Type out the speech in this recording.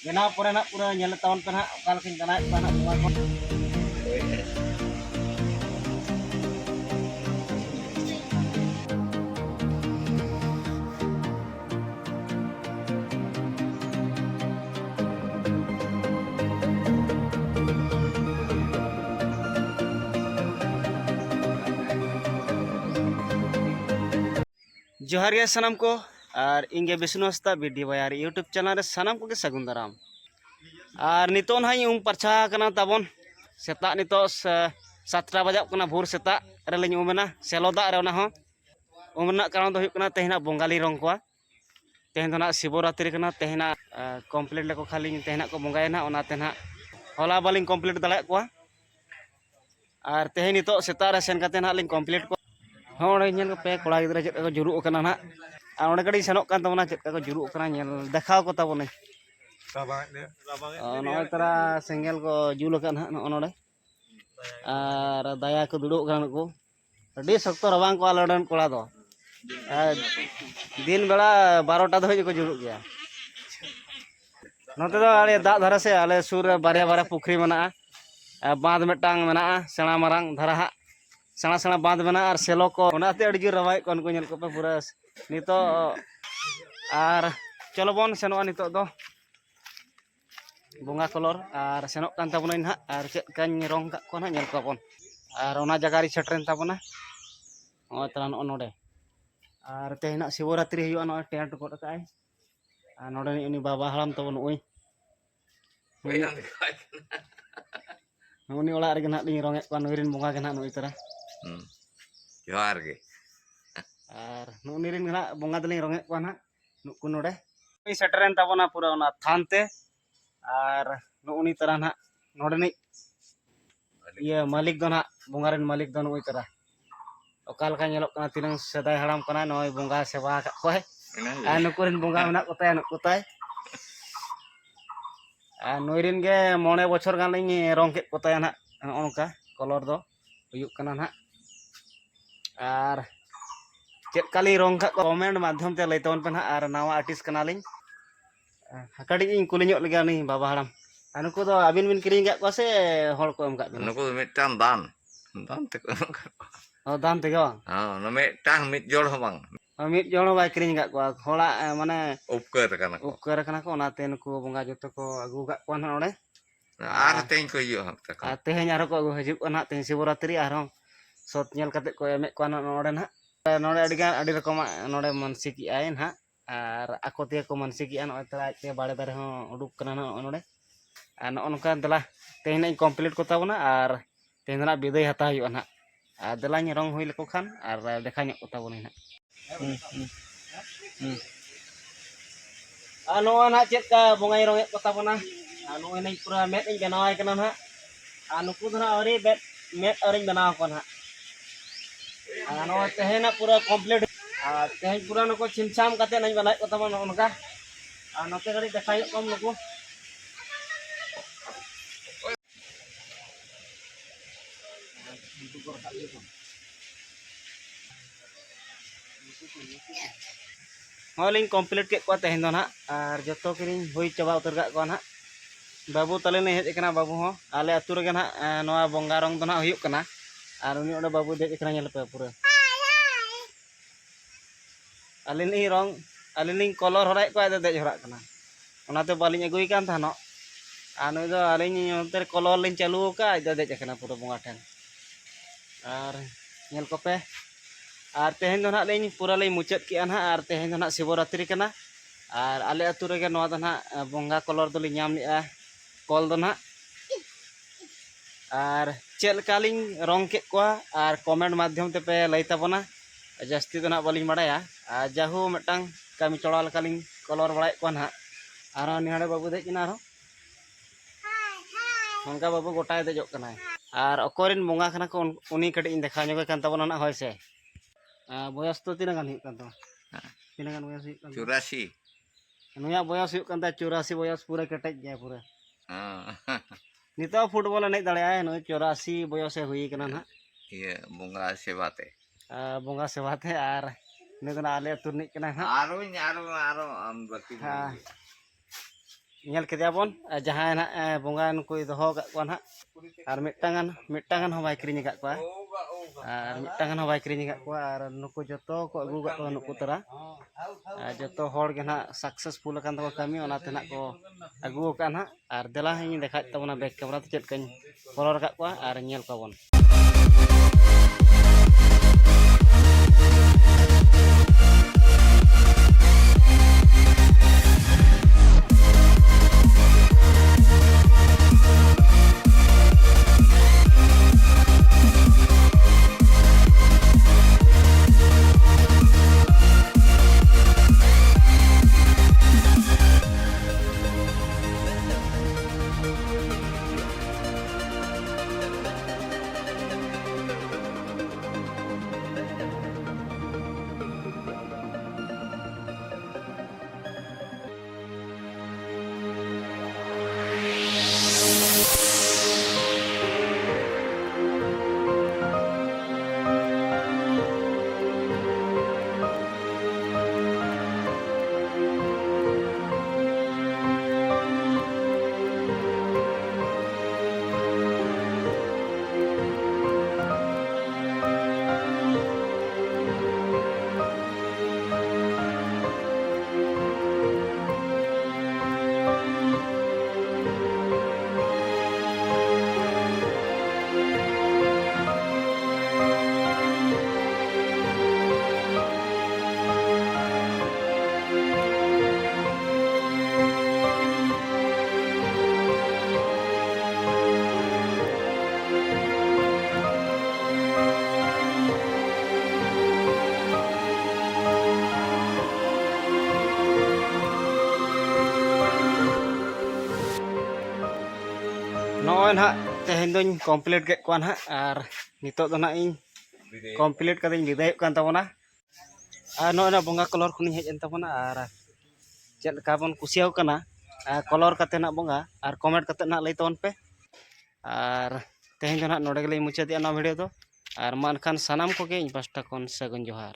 Benau pura nak pura nyala tahun pernah kalau kita naik panak bunga kok. जोहार गे सनम को और इंगे विष्णु हस्ता video buyer YouTube channel रे सनम को के सगुन दाराम और नितो ना उम परछा कना ताबन सेता नितो 7टा बजाक कना भोर सेता रे लिñ उमेना सेलो दा रे ओना हो उमना कारण दो हुकना तेहना बंगाली रंग को तेहन दना शिवरात्रि कना तेहना कंप्लीट लेको खाली तेहना को बंगायना ओना तेहना होला बालिंग कंप्लीट दाले को और तेहन नितो सेता रे सेन कते ना लिñ कंप्लीट को हाँ ñel पे कोड़ा गिद्रा चेक को जुरुक कना ना और कड़ी सेनोक कान तबना चेक को जुरुक कना ñel देखाव को तबने नय तरा सेंगेल को जुल का ना नोडे और दया को दुड़ुक कना को अडी सख्त रवांग को आलडन कोड़ा दो दिन बेला 12टा धोई को जुरुक गया नोते दो आले दाग धारा से आले सुर बारिया बारिया पुखरी मना बांध मेटांग मना सेना मारांग धारा सेना सेना बांध बना और सेलो को ओनाते अड़ी जोर रवाय कोन को ñel को पे पूरा नितो और चलो बन सेनो नितो दो bunga kolor और सेनोक कान ताबना ना और चेक कान रंग का को ना ñel को बन और ओना जगह री सेटरेन ताबना ओ तरा नोडे और तेहना शिवरात्रि हुआ न टेंट को काय और नोडे उनी बाबा हराम तबन ओई उनी ओला रे ना लिñ रंगे को नोरिन bunga के ना नोई तरा जोहार गे और नुनी रिन ना बंगा दलिं रंगे को ना नुकु नोडे सेटरेन ताबना पूरा ओना थानते और नुनी तरह ना नोडे नि ये मालिक दो ना बंगा रिन मालिक दो नुई तरह ओकाल का ñelok kana tinang seday haram kana noy bunga sewa ka ko he नुकु Rin bunga मेना को ताय नुकु ताय नुई रिन गे 9 बछर गान लिñ रंग के को ताय ना ओनका कलर दो हुयुक kana ना और चेक काली रंग का कमेंट माध्यम ते लय तवन पे ना और नावा आर्टिस्ट कना लिñ कड़ी इन कुलिñok लगे नि बाबा हराम नुकु दो अबिन बिन किरिñ गak को से हर को एम गak नुकु मिटटान दान ते को दान ते बang हां न मिटटान मिट जोड़ हो बांग मिट जोड़ बाय किरिñ गak को होला माने उपकर kana ko ओनाते नुकु बंगा जतो को अगु गak को ना ओडे आर तें को हियो तक तेहेñ आरो को अगु हजुक ना तेहेñ शिवरात्रि आरो सत ñel कते को एमे को ना ओडे ना नोडे अडी रकम नोडे मानसिक आय ना और आको ते को मानसिक आन ओतरा ते बाड़े दारे हो उडुक कना ना नोडे और नोनका दला तेहेñ ना कंप्लीट को ताबना और तेहेñ ना विदाय हता हुआ ना और दलाñ रंग हुई लेको खान और देखा ñok को ताबना ना नो ना चेक का बंगाई रंगे को ताबना नो नै पूरा मेट इन बनाय कना ना नुकु ना अरे मेट अरिñ बनाव को ना नो तेहेñ ना पूरा कंप्लीट तेहेñ पूरा नको छिमछाम कते नै बनाय को ताबना ओनका नोते गड़ी देखाय कम नुकु हलिं कंप्लीट के को तेहेñ दो ना और जतो किरिñ हुई चबा उतर गak को ना बाबू तले ने हेज कना बाबू हो आले अतु रे ना नोआ बंगा रंग दो ना हुयुक कना और उनी ओडे बाबू देज कना ñel पे पूरा आलिनी रंग आलिनी कलर हराय को आदे देज हराक कना ओनाते बालिñ अगुई कान थानो और नुई दो आलिñ ओनते कलर लिñ चालू का आदे देज कना पूरा बंगा ठेन और ñel को पे और तेहेñ दो ना लिñ पूरा लिñ मुचाद किया ना और तेहेñ दो ना शिवरात्रि कना और आले अतु रे नोआ दो ना बंगा कलर दो लिñ नाम लिया कल दो ना और चेलका लिñ रंग के को और कमेंट माध्यम ते पे लय ताबना जास्ती दो ना बालिñ बाड़ाया और जाहू मिटांग कामी चोड़ा लका लिñ कलर बाड़ाय को ना और निहाड़े बाबू देज ना उनका बाबू गोटाय देजोक कना और अकोरिन बंगा कना को उनी कटी इन देखा ñoगे कान ताबना ना होय से बयस तो तीना गान हुयुक कान तो तीना गान बयस हुयुक कान 84 नुया बयस हुयुक कान ता 84 बयस पूरा कटेज गया पूरा नितो फुटबॉल एनेज दाड़ाय नु 84 बयस हुई कना ना ये बंगा सेवाते और ने आले तुरनिक कना ना आरो आम बती nyel kedia bon jahan na bongan ko doho kak ko na ar mittangan ho bai kring kak ko ar mittangan ho bai kring kak ko ar nuku joto ko agu kak ko nuku tara joto hor ge na successful kan to kami ona te na ko agu kan ha ar dela hin dekhaj tabona back camera te chet kan color kak ko ar nyel ko bon. Noon ha tehen doñ complete ke kuan ha ar nitok do na ing complete kating biday kan tabona ar no na bonga color kuni hej en tabona ar chet ka bon kusiaw kana color kate na bonga ar comment kate na lay ton pe ar tehen do na node gele mucha dia na video do ar man khan sanam ko ge in pasta kon sagun johar.